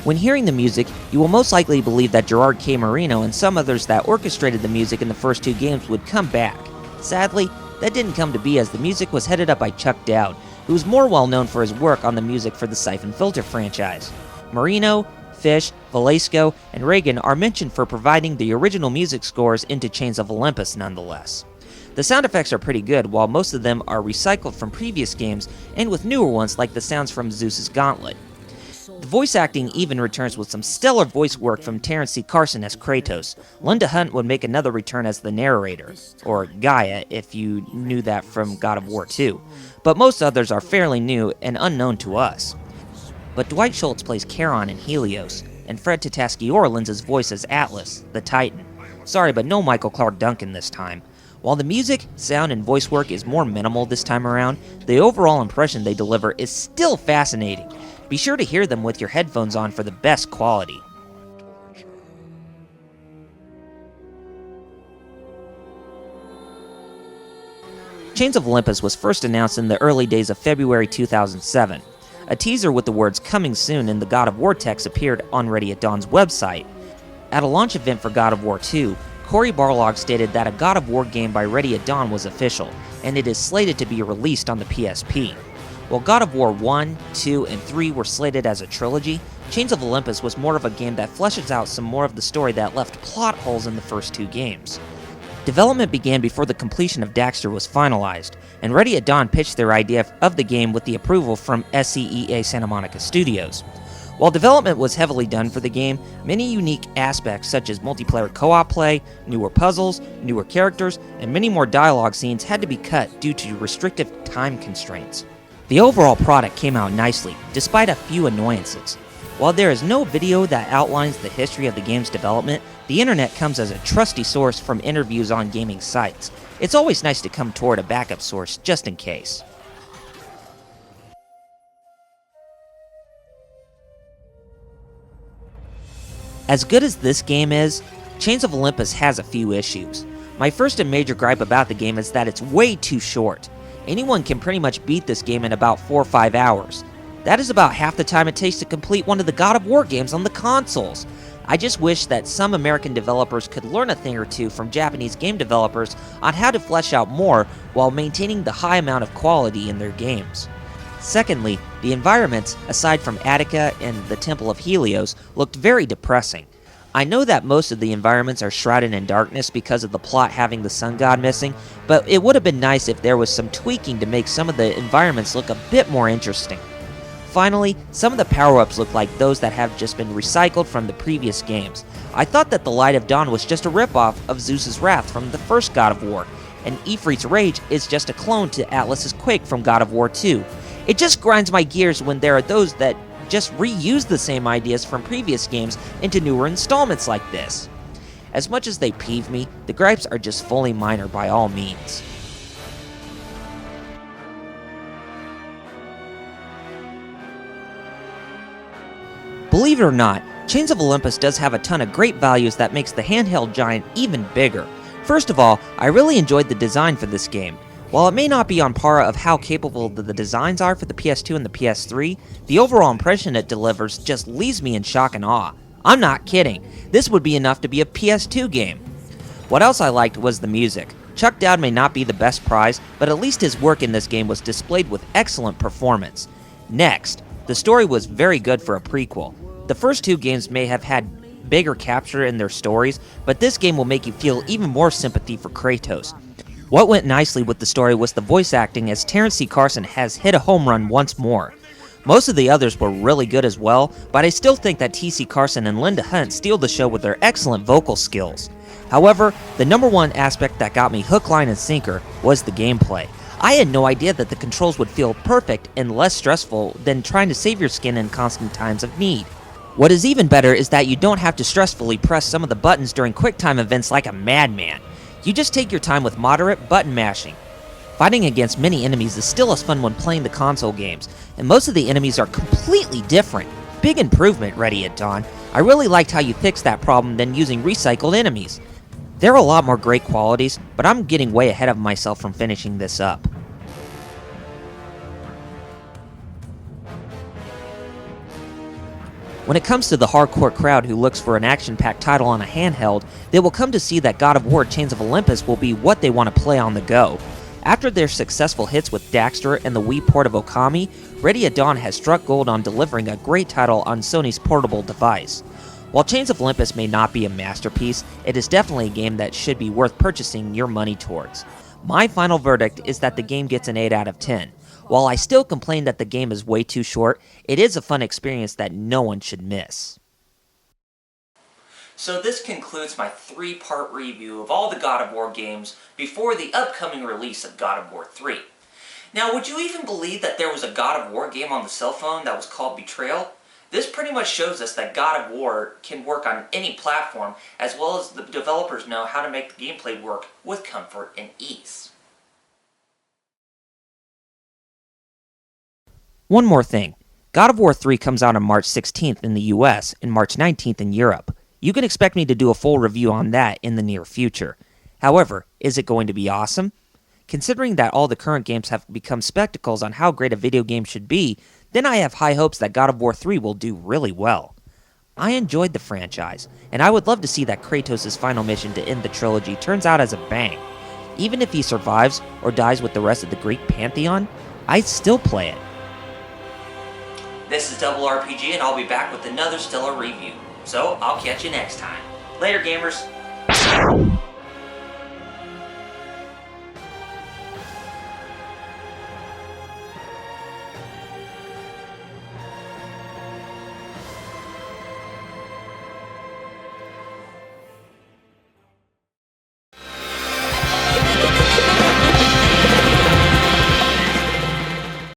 When hearing the music, you will most likely believe that Gerard K. Marino and some others that orchestrated the music in the first two games would come back. Sadly, that didn't come to be, as the music was headed up by Chuck Dowd, who was more well known for his work on the music for the Siphon Filter franchise. Marino, Fish, Velasco, and Reagan are mentioned for providing the original music scores into Chains of Olympus nonetheless. The sound effects are pretty good, while most of them are recycled from previous games and with newer ones like the sounds from Zeus's Gauntlet. The voice acting even returns with some stellar voice work from Terrence C. Carson as Kratos. Linda Hunt would make another return as the narrator, or Gaia if you knew that from God of War 2, but most others are fairly new and unknown to us. But Dwight Schultz plays Charon in Helios, and Fred Tatasciore lends his voice as Atlas, the Titan. Sorry, but no Michael Clark Duncan this time. While the music, sound, and voice work is more minimal this time around, the overall impression they deliver is still fascinating. Be sure to hear them with your headphones on for the best quality. Chains of Olympus was first announced in the early days of February 2007. A teaser with the words "Coming Soon" in the God of War text appeared on Ready at Dawn's website. At a launch event for God of War 2, Cory Barlog stated that a God of War game by Ready at Dawn was official, and it is slated to be released on the PSP. While God of War 1, 2, and 3 were slated as a trilogy, Chains of Olympus was more of a game that fleshes out some more of the story that left plot holes in the first two games. Development began before the completion of Daxter was finalized, and Ready at Dawn pitched their idea of the game with the approval from SCEA Santa Monica Studios. While development was heavily done for the game, many unique aspects such as multiplayer co-op play, newer puzzles, newer characters, and many more dialogue scenes had to be cut due to restrictive time constraints. The overall product came out nicely, despite a few annoyances. While there is no video that outlines the history of the game's development, the internet comes as a trusty source from interviews on gaming sites. It's always nice to come toward a backup source just in case. As good as this game is, Chains of Olympus has a few issues. My first and major gripe about the game is that it's way too short. Anyone can pretty much beat this game in about 4 or 5 hours. That is about half the time it takes to complete one of the God of War games on the consoles. I just wish that some American developers could learn a thing or two from Japanese game developers on how to flesh out more while maintaining the high amount of quality in their games. Secondly, the environments, aside from Attica and the Temple of Helios, looked very depressing. I know that most of the environments are shrouded in darkness because of the plot having the sun god missing, but it would have been nice if there was some tweaking to make some of the environments look a bit more interesting. Finally, some of the power-ups look like those that have just been recycled from the previous games. I thought that the Light of Dawn was just a ripoff of Zeus's Wrath from the first God of War, and Ifrit's Rage is just a clone to Atlas's Quake from God of War 2. It just grinds my gears when there are those that just reuse the same ideas from previous games into newer installments like this. As much as they peeve me, the gripes are just fully minor by all means. Believe it or not, Chains of Olympus does have a ton of great values that makes the handheld giant even bigger. First of all, I really enjoyed the design for this game. While it may not be on par of how capable the designs are for the PS2 and the PS3, the overall impression it delivers just leaves me in shock and awe. I'm not kidding, this would be enough to be a PS2 game. What else I liked was the music. Chuck Dowd may not be the best prize, but at least his work in this game was displayed with excellent performance. Next, the story was very good for a prequel. The first two games may have had bigger capture in their stories, but this game will make you feel even more sympathy for Kratos. What went nicely with the story was the voice acting, as Terrence C. Carson has hit a home run once more. Most of the others were really good as well, but I still think that T.C. Carson and Linda Hunt steal the show with their excellent vocal skills. However, the number one aspect that got me hook, line, and sinker was the gameplay. I had no idea that the controls would feel perfect and less stressful than trying to save your skin in constant times of need. What is even better is that you don't have to stressfully press some of the buttons during QuickTime events like a madman. You just take your time with moderate button mashing. Fighting against many enemies is still as fun when playing the console games, and most of the enemies are completely different. Big improvement, Ready at Dawn. I really liked how you fixed that problem than using recycled enemies. There are a lot more great qualities, but I'm getting way ahead of myself from finishing this up. When it comes to the hardcore crowd who looks for an action-packed title on a handheld, they will come to see that God of War Chains of Olympus will be what they want to play on the go. After their successful hits with Daxter and the Wii port of Okami, Ready at Dawn has struck gold on delivering a great title on Sony's portable device. While Chains of Olympus may not be a masterpiece, it is definitely a game that should be worth purchasing your money towards. My final verdict is that the game gets an 8 out of 10. While I still complain that the game is way too short, it is a fun experience that no one should miss. So this concludes my 3-part review of all the God of War games before the upcoming release of God of War 3. Now, would you even believe that there was a God of War game on the cell phone that was called Betrayal? This pretty much shows us that God of War can work on any platform, as well as the developers know how to make the gameplay work with comfort and ease. One more thing, God of War 3 comes out on March 16th in the US and March 19th in Europe. You can expect me to do a full review on that in the near future. However, is it going to be awesome? Considering that all the current games have become spectacles on how great a video game should be, then I have high hopes that God of War 3 will do really well. I enjoyed the franchise, and I would love to see that Kratos' final mission to end the trilogy turns out as a bang. Even if he survives or dies with the rest of the Greek pantheon, I'd still play it. This is RRPG, and I'll be back with another stellar review. So, I'll catch you next time. Later, gamers!